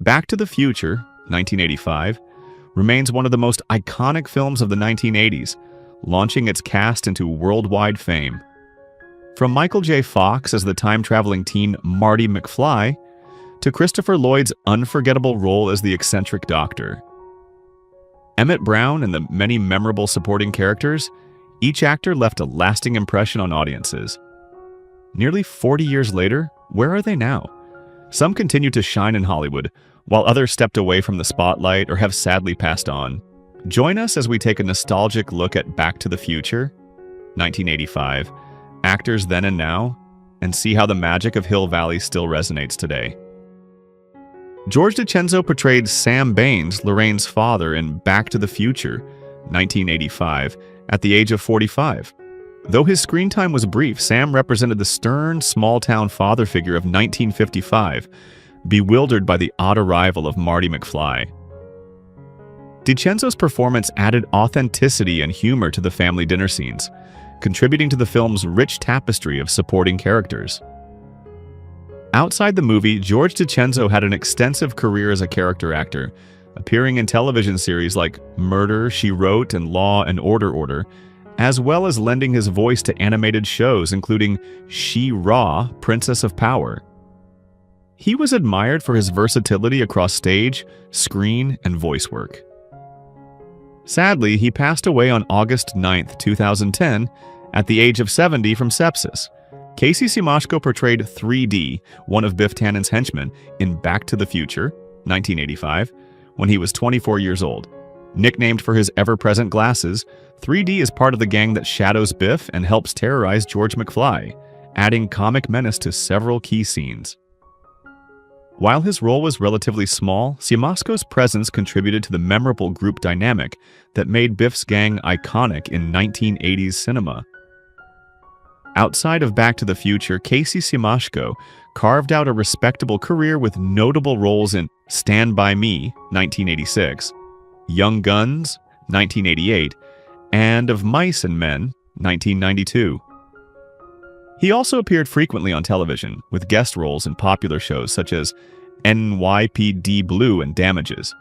Back to the Future, 1985, remains one of the most iconic films of the 1980s, launching its cast into worldwide fame. From Michael J. Fox as the time-traveling teen Marty McFly, to Christopher Lloyd's unforgettable role as the eccentric doctor. Emmett Brown and the many memorable supporting characters, each actor left a lasting impression on audiences. Nearly 40 years later, where are they now? Some continue to shine in Hollywood, while others stepped away from the spotlight or have sadly passed on. Join us as we take a nostalgic look at Back to the Future, 1985, actors then and now, and see how the magic of Hill Valley still resonates today. George DiCenzo portrayed Sam Baines, Lorraine's father, in Back to the Future, 1985, at the age of 45. Though his screen time was brief, Sam represented the stern, small-town father figure of 1955, bewildered by the odd arrival of Marty McFly. DiCenzo's performance added authenticity and humor to the family dinner scenes, contributing to the film's rich tapestry of supporting characters. Outside the movie, George DiCenzo had an extensive career as a character actor, appearing in television series like Murder, She Wrote, and Law and Order, as well as lending his voice to animated shows including She-Ra, Princess of Power. He was admired for his versatility across stage, screen, and voice work. Sadly, he passed away on August 9, 2010, at the age of 70 from sepsis. Casey Siemaszko portrayed 3D, one of Biff Tannen's henchmen, in Back to the Future, 1985, when he was 24 years old. Nicknamed for his ever-present glasses, 3D is part of the gang that shadows Biff and helps terrorize George McFly, adding comic menace to several key scenes. While his role was relatively small, Siemaszko's presence contributed to the memorable group dynamic that made Biff's gang iconic in 1980s cinema. Outside of Back to the Future, Casey Siemaszko carved out a respectable career with notable roles in Stand By Me, 1986, Young Guns, 1988, and Of Mice and Men, 1992. He also appeared frequently on television, with guest roles in popular shows such as NYPD Blue and Damages.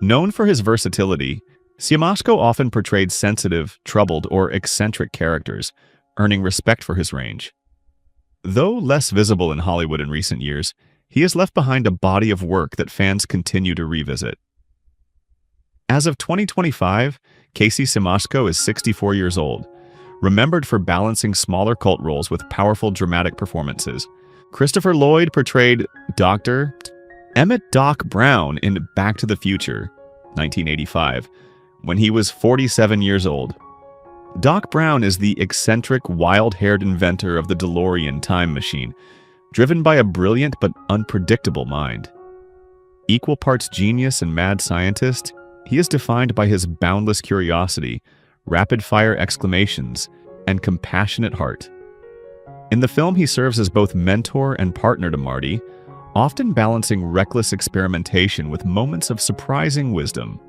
Known for his versatility, Siemaszko often portrayed sensitive, troubled, or eccentric characters, earning respect for his range. Though less visible in Hollywood in recent years, he has left behind a body of work that fans continue to revisit. As of 2025, Casey Siemaszko is 64 years old, remembered for balancing smaller cult roles with powerful dramatic performances. Christopher Lloyd portrayed Dr. Emmett Doc Brown in Back to the Future, 1985, when he was 47 years old. Doc Brown is the eccentric, wild-haired inventor of the DeLorean time machine, driven by a brilliant but unpredictable mind. Equal parts genius and mad scientist, he is defined by his boundless curiosity, rapid-fire exclamations, and compassionate heart. In the film, he serves as both mentor and partner to Marty, often balancing reckless experimentation with moments of surprising wisdom.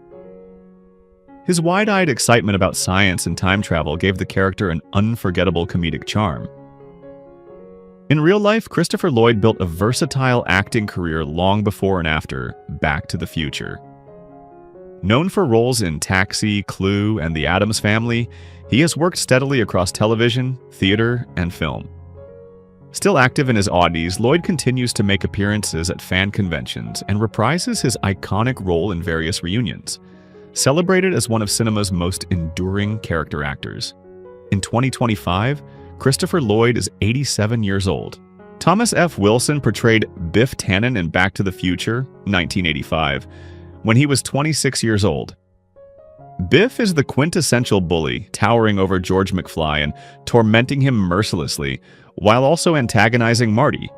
His wide-eyed excitement about science and time travel gave the character an unforgettable comedic charm. In real life, Christopher Lloyd built a versatile acting career long before and after Back to the Future. Known for roles in Taxi, Clue, and The Addams Family, he has worked steadily across television, theater, and film. Still active in his oddities, Lloyd continues to make appearances at fan conventions and reprises his iconic role in various reunions, celebrated as one of cinema's most enduring character actors. In 2025, Christopher Lloyd is 87 years old. Thomas F. Wilson portrayed Biff Tannen in Back to the Future, 1985, when he was 26 years old. Biff is the quintessential bully, towering over George McFly and tormenting him mercilessly, while also antagonizing Marty.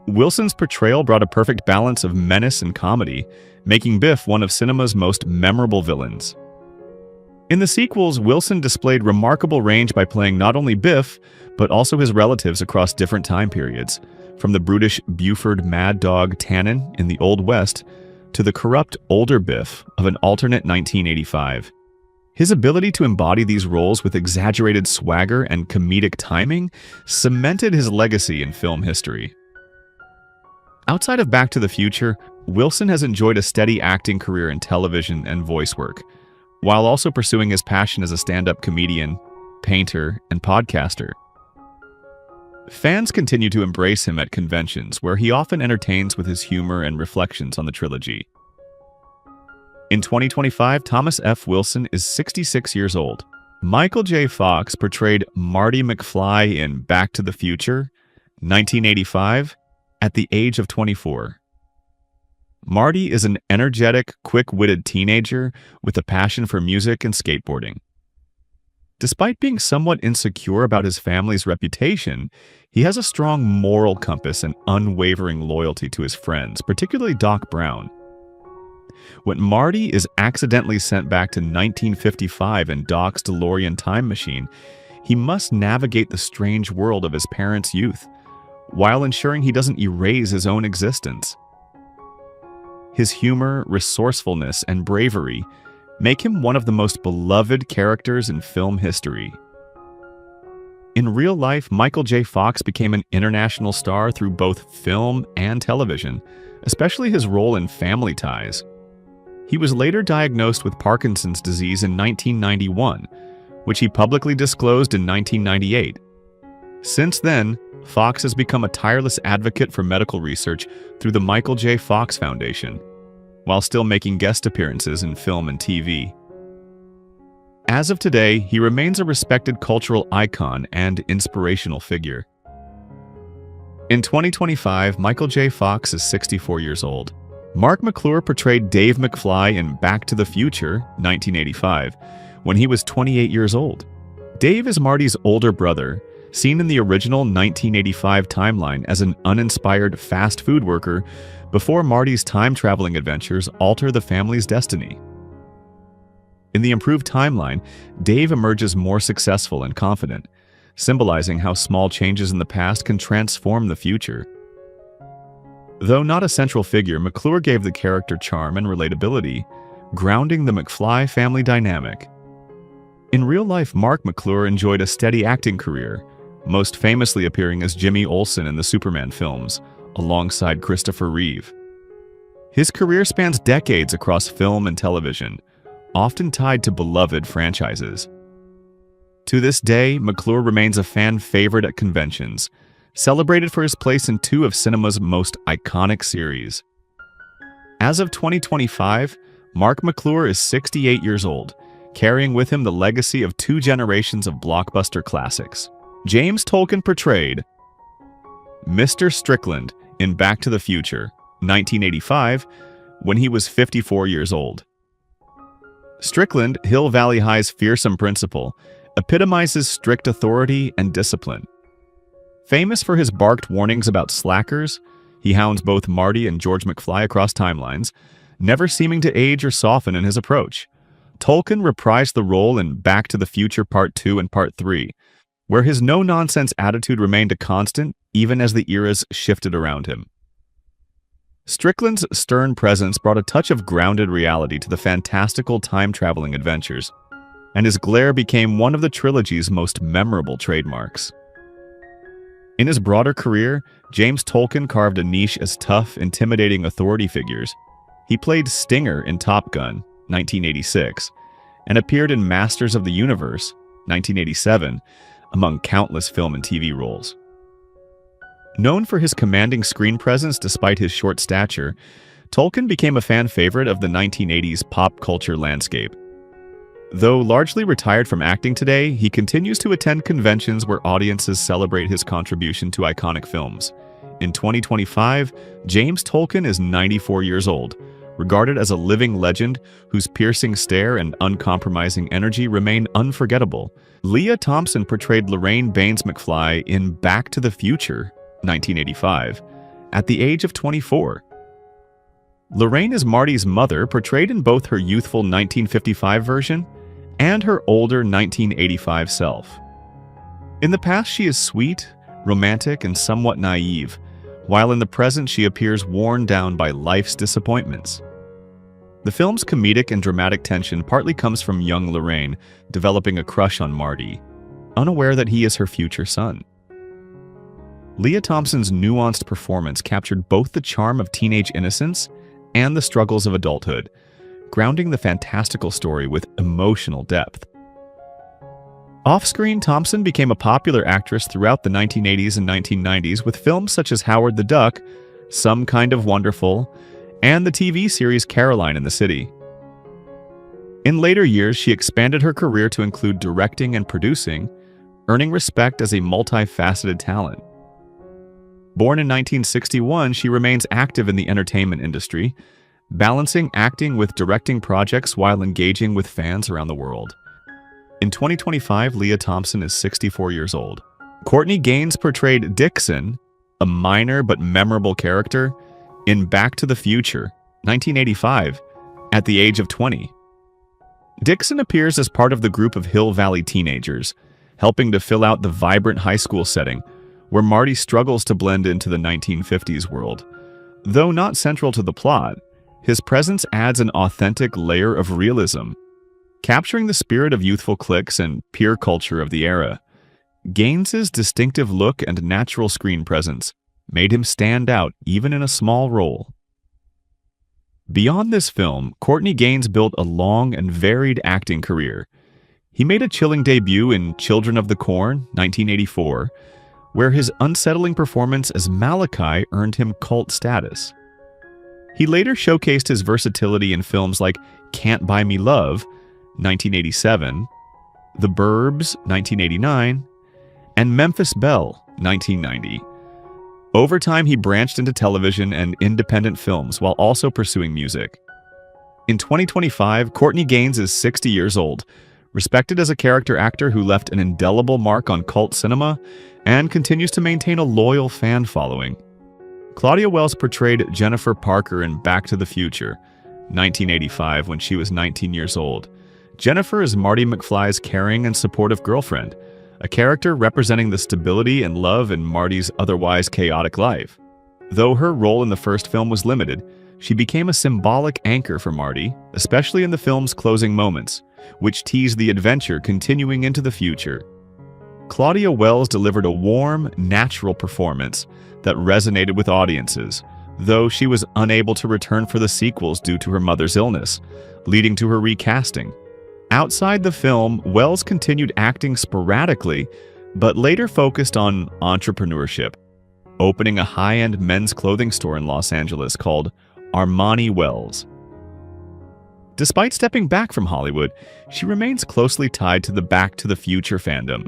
Wilson's portrayal brought a perfect balance of menace and comedy, making Biff one of cinema's most memorable villains. In the sequels, Wilson displayed remarkable range by playing not only Biff, but also his relatives across different time periods, from the brutish Buford Mad Dog Tannen in the Old West to the corrupt older Biff of an alternate 1985. His ability to embody these roles with exaggerated swagger and comedic timing cemented his legacy in film history. Outside of Back to the Future, Wilson has enjoyed a steady acting career in television and voice work, while also pursuing his passion as a stand-up comedian, painter, and podcaster. Fans continue to embrace him at conventions, where he often entertains with his humor and reflections on the trilogy. In 2025, Thomas F. Wilson is 66 years old. Michael J. Fox portrayed Marty McFly in Back to the Future, 1985, at the age of 24. Marty is an energetic, quick-witted teenager with a passion for music and skateboarding. Despite being somewhat insecure about his family's reputation, he has a strong moral compass and unwavering loyalty to his friends, particularly Doc Brown. When Marty is accidentally sent back to 1955 in Doc's DeLorean time machine, he must navigate the strange world of his parents' youth, while ensuring he doesn't erase his own existence. His humor, resourcefulness, and bravery make him one of the most beloved characters in film history. In real life, Michael J. Fox became an international star through both film and television, especially his role in Family Ties. He was later diagnosed with Parkinson's disease in 1991, which he publicly disclosed in 1998. Since then, Fox has become a tireless advocate for medical research through the Michael J. Fox Foundation, while still making guest appearances in film and TV. As of today, he remains a respected cultural icon and inspirational figure. In 2025, Michael J. Fox is 64 years old. Mark McClure portrayed Dave McFly in Back to the Future, 1985, when he was 28 years old. Dave is Marty's older brother, seen in the original 1985 timeline as an uninspired fast food worker before Marty's time-traveling adventures alter the family's destiny. In the improved timeline, Dave emerges more successful and confident, symbolizing how small changes in the past can transform the future. Though not a central figure, McClure gave the character charm and relatability, grounding the McFly family dynamic. In real life, Mark McClure enjoyed a steady acting career, most famously appearing as Jimmy Olsen in the Superman films, alongside Christopher Reeve. His career spans decades across film and television, often tied to beloved franchises. To this day, McClure remains a fan favorite at conventions, celebrated for his place in two of cinema's most iconic series. As of 2025, Mark McClure is 68 years old, carrying with him the legacy of two generations of blockbuster classics. James Tolkan portrayed Mr. Strickland in Back to the Future, 1985, when he was 54 years old. Strickland, Hill Valley High's fearsome principal, epitomizes strict authority and discipline. Famous for his barked warnings about slackers, he hounds both Marty and George McFly across timelines, never seeming to age or soften in his approach. Tolkan reprised the role in Back to the Future Part 2 and Part 3, where his no-nonsense attitude remained a constant even as the eras shifted around him. Strickland's stern presence brought a touch of grounded reality to the fantastical time-traveling adventures, and his glare became one of the trilogy's most memorable trademarks. In his broader career, James Tolkan carved a niche as tough, intimidating authority figures. He played Stinger in Top Gun, 1986, and appeared in Masters of the Universe, 1987, among countless film and TV roles. Known for his commanding screen presence despite his short stature, Tolkan became a fan favorite of the 1980s pop culture landscape. Though largely retired from acting today, he continues to attend conventions where audiences celebrate his contribution to iconic films. In 2025, James Tolkan is 94 years old, regarded as a living legend whose piercing stare and uncompromising energy remain unforgettable. Leah Thompson portrayed Lorraine Baines McFly in Back to the Future, 1985, at the age of 24. Lorraine is Marty's mother, portrayed in both her youthful 1955 version and her older 1985 self. In the past, she is sweet, romantic, and somewhat naive, while in the present she appears worn down by life's disappointments. The film's comedic and dramatic tension partly comes from young Lorraine developing a crush on Marty, unaware that he is her future son. Lea Thompson's nuanced performance captured both the charm of teenage innocence and the struggles of adulthood, grounding the fantastical story with emotional depth. Off-screen, Thompson became a popular actress throughout the 1980s and 1990s with films such as Howard the Duck, Some Kind of Wonderful, and the TV series Caroline in the City. In later years, she expanded her career to include directing and producing, earning respect as a multifaceted talent. Born in 1961, she remains active in the entertainment industry, balancing acting with directing projects while engaging with fans around the world. In 2025, Lea Thompson is 64 years old. Courtney Gains portrayed Dixon, a minor but memorable character, in Back to the Future, 1985, at the age of 20. Dixon appears as part of the group of Hill Valley teenagers, helping to fill out the vibrant high school setting, where Marty struggles to blend into the 1950s world. Though not central to the plot, his presence adds an authentic layer of realism, capturing the spirit of youthful cliques and peer culture of the era. Gaines's distinctive look and natural screen presence made him stand out even in a small role. Beyond this film, Courtney Gains built a long and varied acting career. He made a chilling debut in Children of the Corn, 1984, where his unsettling performance as Malachi earned him cult status. He later showcased his versatility in films like Can't Buy Me Love, 1987, The Burbs, 1989, and Memphis Belle, 1990. Over time, he branched into television and independent films while also pursuing music. In 2025, Courtney Gains is 60 years old, respected as a character actor who left an indelible mark on cult cinema and continues to maintain a loyal fan following. Claudia Wells portrayed Jennifer Parker in Back to the Future, 1985, when she was 19 years old. Jennifer is Marty McFly's caring and supportive girlfriend, a character representing the stability and love in Marty's otherwise chaotic life. Though her role in the first film was limited, she became a symbolic anchor for Marty, especially in the film's closing moments, which teased the adventure continuing into the future. Claudia Wells delivered a warm, natural performance that resonated with audiences, though she was unable to return for the sequels due to her mother's illness, leading to her recasting. Outside the film, Wells continued acting sporadically, but later focused on entrepreneurship, opening a high-end men's clothing store in Los Angeles called Armani Wells. Despite stepping back from Hollywood, she remains closely tied to the Back to the Future fandom,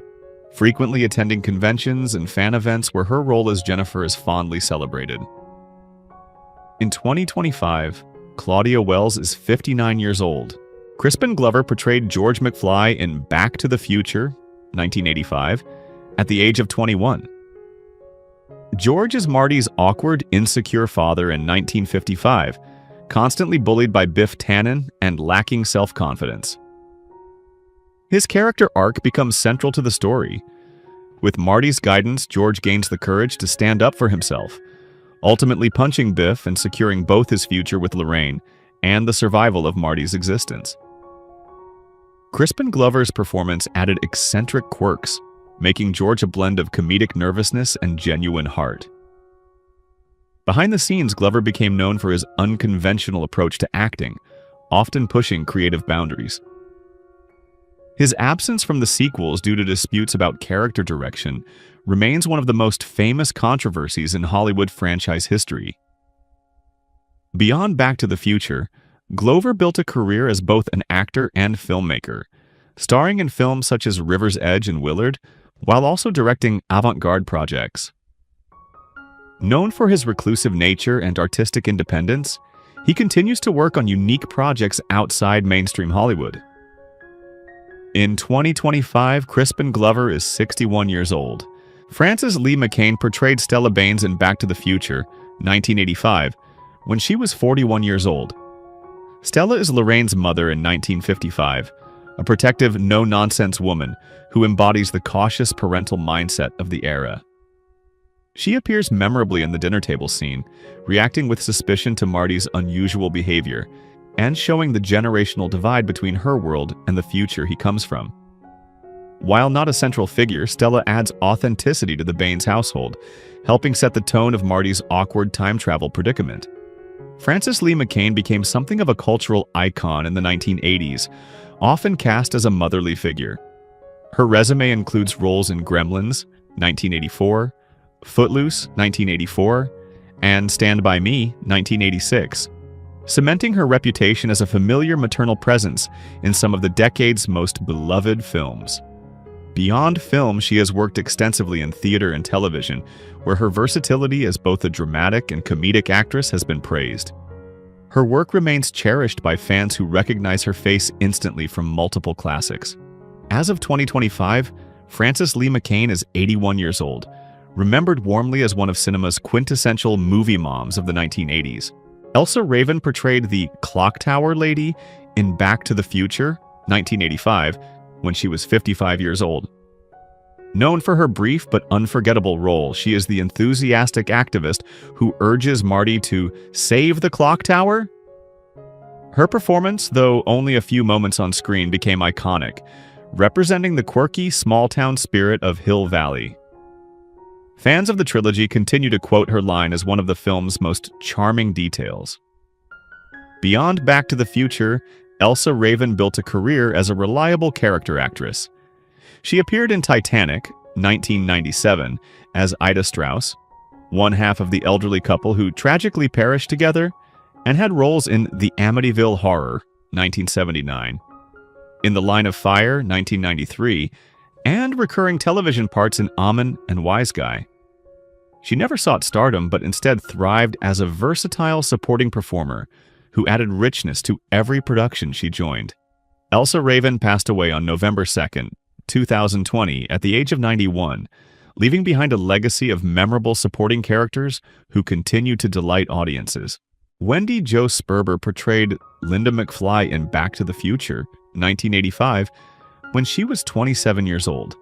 frequently attending conventions and fan events where her role as Jennifer is fondly celebrated. In 2025, Claudia Wells is 59 years old. Crispin Glover portrayed George McFly in Back to the Future, 1985, at the age of 21. George is Marty's awkward, insecure father in 1955, constantly bullied by Biff Tannen and lacking self-confidence. His character arc becomes central to the story. With Marty's guidance, George gains the courage to stand up for himself, ultimately punching Biff and securing both his future with Lorraine and the survival of Marty's existence. Crispin Glover's performance added eccentric quirks, making George a blend of comedic nervousness and genuine heart. Behind the scenes, Glover became known for his unconventional approach to acting, often pushing creative boundaries. His absence from the sequels due to disputes about character direction remains one of the most famous controversies in Hollywood franchise history. Beyond Back to the Future, Glover built a career as both an actor and filmmaker, starring in films such as River's Edge and Willard, while also directing avant-garde projects. Known for his reclusive nature and artistic independence, he continues to work on unique projects outside mainstream Hollywood. In 2025, Crispin Glover is 61 years old. Frances Lee McCain portrayed Stella Baines in Back to the Future, 1985, when she was 41 years old. Stella is Lorraine's mother in 1955, a protective, no-nonsense woman who embodies the cautious parental mindset of the era. She appears memorably in the dinner table scene, reacting with suspicion to Marty's unusual behavior and showing the generational divide between her world and the future he comes from. While not a central figure, Stella adds authenticity to the Baines household, helping set the tone of Marty's awkward time travel predicament. Frances Lee McCain became something of a cultural icon in the 1980s, often cast as a motherly figure. Her resume includes roles in Gremlins, 1984, Footloose, 1984, and Stand By Me, 1986, cementing her reputation as a familiar maternal presence in some of the decade's most beloved films. Beyond film, she has worked extensively in theater and television, where her versatility as both a dramatic and comedic actress has been praised. Her work remains cherished by fans who recognize her face instantly from multiple classics. As of 2025, Frances Lee McCain is 81 years old, remembered warmly as one of cinema's quintessential movie moms of the 1980s. Elsa Raven portrayed the Clock Tower Lady in Back to the Future, 1985, when she was 55 years old. Known for her brief but unforgettable role, she is the enthusiastic activist who urges Marty to save the clock tower. Her performance, though only a few moments on screen, became iconic, representing the quirky, small-town spirit of Hill Valley. Fans of the trilogy continue to quote her line as one of the film's most charming details. Beyond Back to the Future, Elsa Raven built a career as a reliable character actress. She appeared in Titanic, 1997, as Ida Strauss, one half of the elderly couple who tragically perished together, and had roles in The Amityville Horror, 1979, In the Line of Fire, 1993, and recurring television parts in Amen and Wise Guy. She never sought stardom, but instead thrived as a versatile supporting performer who added richness to every production she joined. Elsa Raven passed away on November 2nd, 2020, at the age of 91, leaving behind a legacy of memorable supporting characters who continue to delight audiences. Wendy Jo Sperber portrayed Linda McFly in Back to the Future, 1985, when she was 27 years old.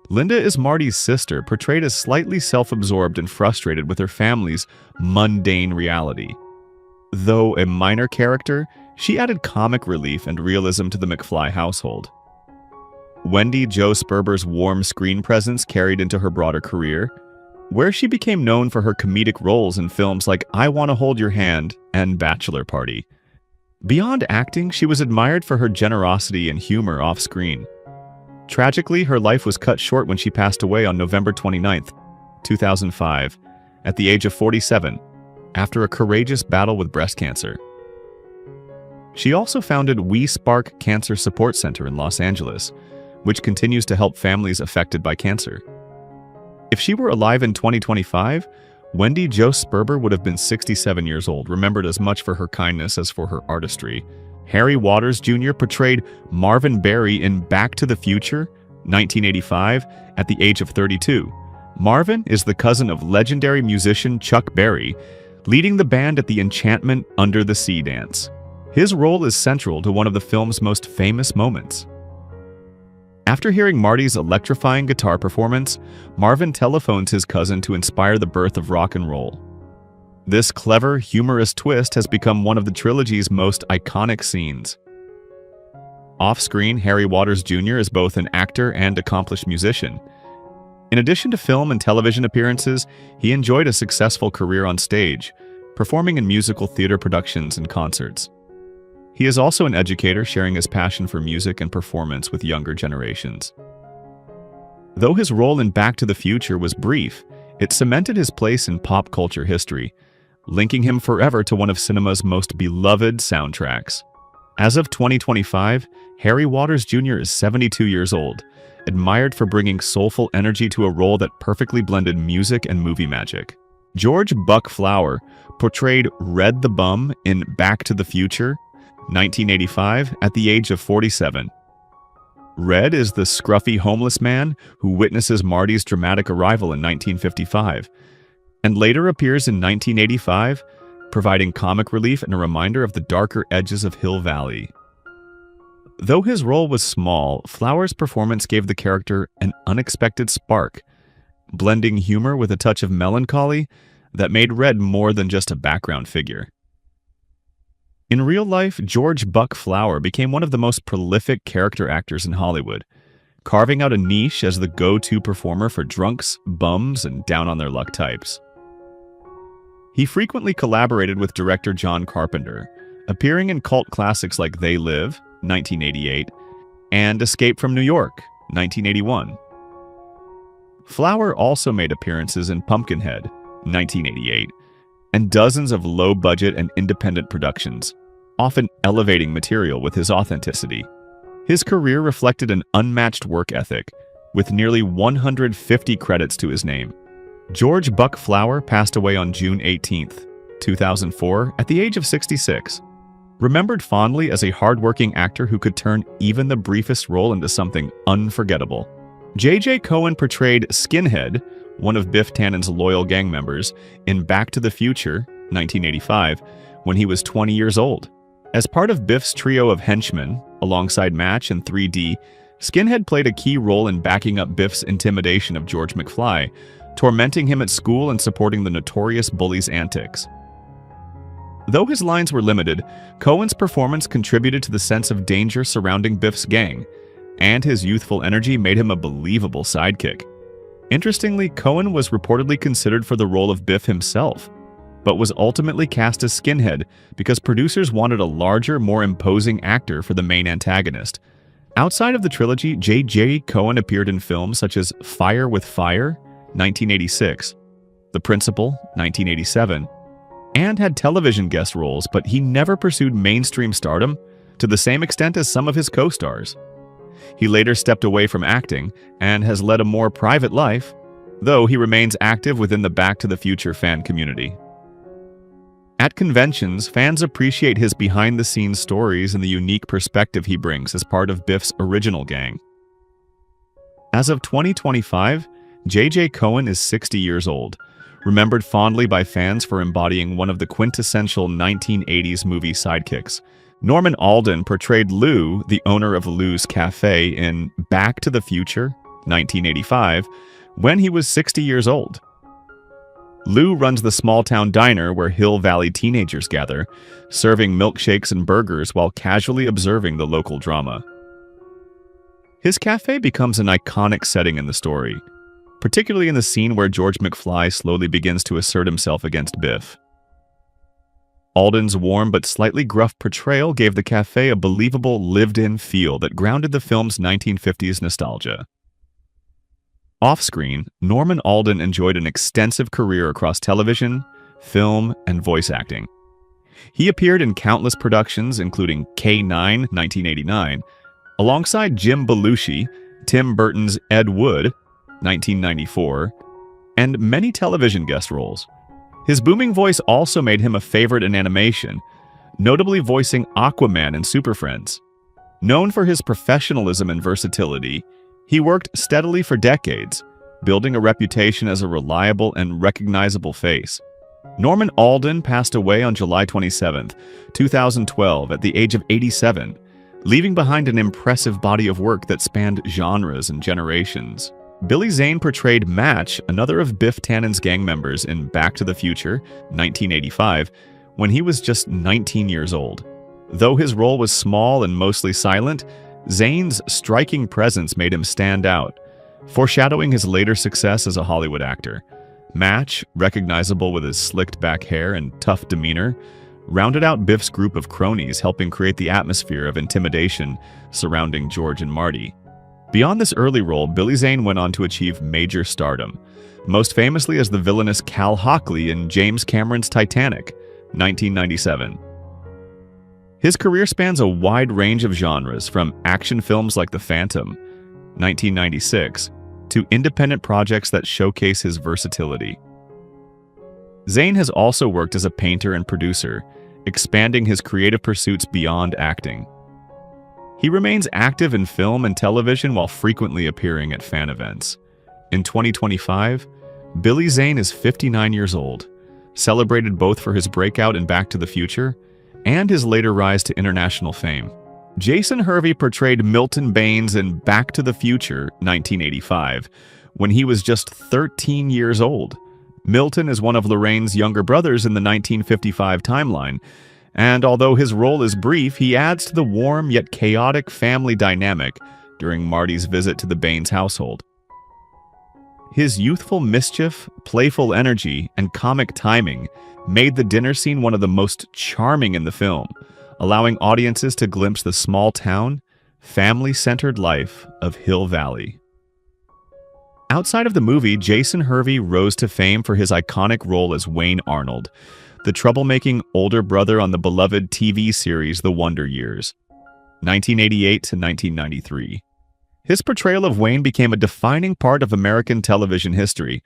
Linda is Marty's sister, portrayed as slightly self-absorbed and frustrated with her family's mundane reality. Though a minor character, she added comic relief and realism to the McFly household. Wendy Jo Sperber's warm screen presence carried into her broader career, where she became known for her comedic roles in films like I Want to Hold Your Hand and Bachelor Party. Beyond acting, she was admired for her generosity and humor off-screen. Tragically, her life was cut short when she passed away on November 29, 2005, at the age of 47, after a courageous battle with breast cancer. She also founded We Spark Cancer Support Center in Los Angeles, which continues to help families affected by cancer. If she were alive in 2025, Wendy Jo Sperber would have been 67 years old, remembered as much for her kindness as for her artistry. Harry Waters Jr. portrayed Marvin Berry in Back to the Future, 1985, at the age of 32. Marvin is the cousin of legendary musician Chuck Berry, leading the band at the Enchantment Under the Sea dance. His role is central to one of the film's most famous moments. After hearing Marty's electrifying guitar performance, Marvin telephones his cousin to inspire the birth of rock and roll. This clever, humorous twist has become one of the trilogy's most iconic scenes. Off-screen, Harry Waters Jr. is both an actor and accomplished musician. In addition to film and television appearances, he enjoyed a successful career on stage, performing in musical theater productions and concerts. He is also an educator, sharing his passion for music and performance with younger generations. Though his role in Back to the Future was brief, it cemented his place in pop culture history, linking him forever to one of cinema's most beloved soundtracks. As of 2025, Harry Waters Jr. is 72 years old, admired for bringing soulful energy to a role that perfectly blended music and movie magic. George Buck Flower portrayed Red the Bum in Back to the Future, 1985, at the age of 47. Red is the scruffy homeless man who witnesses Marty's dramatic arrival in 1955, and later appears in 1985, providing comic relief and a reminder of the darker edges of Hill Valley. Though his role was small, Flower's performance gave the character an unexpected spark, blending humor with a touch of melancholy that made Red more than just a background figure. In real life, George Buck Flower became one of the most prolific character actors in Hollywood, carving out a niche as the go-to performer for drunks, bums, and down-on-their-luck types. He frequently collaborated with director John Carpenter, appearing in cult classics like They Live, 1988, and Escape from New York, 1981. Flower also made appearances in Pumpkinhead, 1988, and dozens of low-budget and independent productions, often elevating material with his authenticity. His career reflected an unmatched work ethic, with nearly 150 credits to his name. George Buck Flower passed away on June 18, 2004, at the age of 66. Remembered fondly as a hardworking actor who could turn even the briefest role into something unforgettable. J.J. Cohen portrayed Skinhead, one of Biff Tannen's loyal gang members, in Back to the Future, 1985, when he was 20 years old. As part of Biff's trio of henchmen, alongside Match and 3D, Skinhead played a key role in backing up Biff's intimidation of George McFly, tormenting him at school and supporting the notorious bully's antics. Though his lines were limited, Cohen's performance contributed to the sense of danger surrounding Biff's gang, and his youthful energy made him a believable sidekick. Interestingly, Cohen was reportedly considered for the role of Biff himself, but was ultimately cast as Skinhead because producers wanted a larger, more imposing actor for the main antagonist. Outside of the trilogy, J.J. Cohen appeared in films such as Fire with Fire, 1986, The Principal, 1987, and had television guest roles, but he never pursued mainstream stardom to the same extent as some of his co-stars. He later stepped away from acting and has led a more private life, though he remains active within the Back to the Future fan community. At conventions, fans appreciate his behind-the-scenes stories and the unique perspective he brings as part of Biff's original gang. As of 2025, J.J. Cohen is 60 years old, remembered fondly by fans for embodying one of the quintessential 1980s movie sidekicks. Norman Alden portrayed Lou, the owner of Lou's Cafe, in Back to the Future, 1985, when he was 60 years old. Lou runs the small-town diner where Hill Valley teenagers gather, serving milkshakes and burgers while casually observing the local drama. His cafe becomes an iconic setting in the story, particularly in the scene where George McFly slowly begins to assert himself against Biff. Alden's warm but slightly gruff portrayal gave the cafe a believable, lived-in feel that grounded the film's 1950s nostalgia. Off-screen, Norman Alden enjoyed an extensive career across television, film, and voice acting. He appeared in countless productions, including K-9, 1989, alongside Jim Belushi, Tim Burton's Ed Wood, 1994, and many television guest roles. His booming voice also made him a favorite in animation, notably voicing Aquaman in Super Friends. Known for his professionalism and versatility, he worked steadily for decades, building a reputation as a reliable and recognizable face. Norman Alden passed away on July 27, 2012, at the age of 87, leaving behind an impressive body of work that spanned genres and generations. Billy Zane portrayed Match, another of Biff Tannen's gang members, in Back to the Future, 1985, when he was just 19 years old. Though his role was small and mostly silent, Zane's striking presence made him stand out, foreshadowing his later success as a Hollywood actor. Match, recognizable with his slicked-back hair and tough demeanor, rounded out Biff's group of cronies, helping create the atmosphere of intimidation surrounding George and Marty. Beyond this early role, Billy Zane went on to achieve major stardom, most famously as the villainous Cal Hockley in James Cameron's Titanic, 1997. His career spans a wide range of genres, from action films like The Phantom, 1996, to independent projects that showcase his versatility. Zane has also worked as a painter and producer, expanding his creative pursuits beyond acting. He remains active in film and television while frequently appearing at fan events. In 2025, Billy Zane is 59 years old, celebrated both for his breakout in Back to the Future and his later rise to international fame. Jason Hervey portrayed Milton Baines in Back to the Future, 1985, when he was just 13 years old. Milton is one of Lorraine's younger brothers in the 1955 timeline, and although his role is brief, he adds to the warm yet chaotic family dynamic, during Marty's visit to the Baines household. His youthful mischief, playful energy, and comic timing made the dinner scene one of the most charming in the film, allowing audiences to glimpse the small-town, family-centered life of Hill Valley. Outside of the movie, Jason Hervey rose to fame for his iconic role as Wayne Arnold, the troublemaking older brother on the beloved TV series The Wonder Years, 1988 to 1993. His portrayal of Wayne became a defining part of American television history,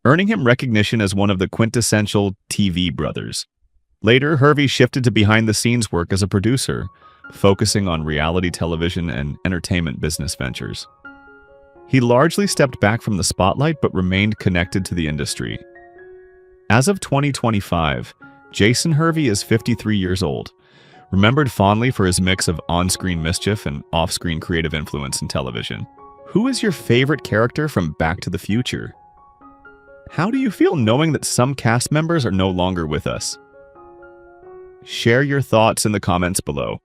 earning him recognition as one of the quintessential TV brothers. Later, Hervey shifted to behind-the-scenes work as a producer, focusing on reality television and entertainment business ventures. He largely stepped back from the spotlight but remained connected to the industry. As of 2025, Jason Hervey is 53 years old, remembered fondly for his mix of on-screen mischief and off-screen creative influence in television. Who is your favorite character from Back to the Future? How do you feel knowing that some cast members are no longer with us? Share your thoughts in the comments below.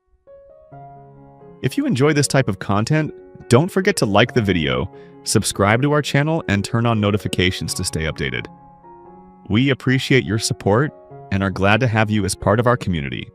If you enjoy this type of content, don't forget to like the video, subscribe to our channel, and turn on notifications to stay updated. We appreciate your support and are glad to have you as part of our community.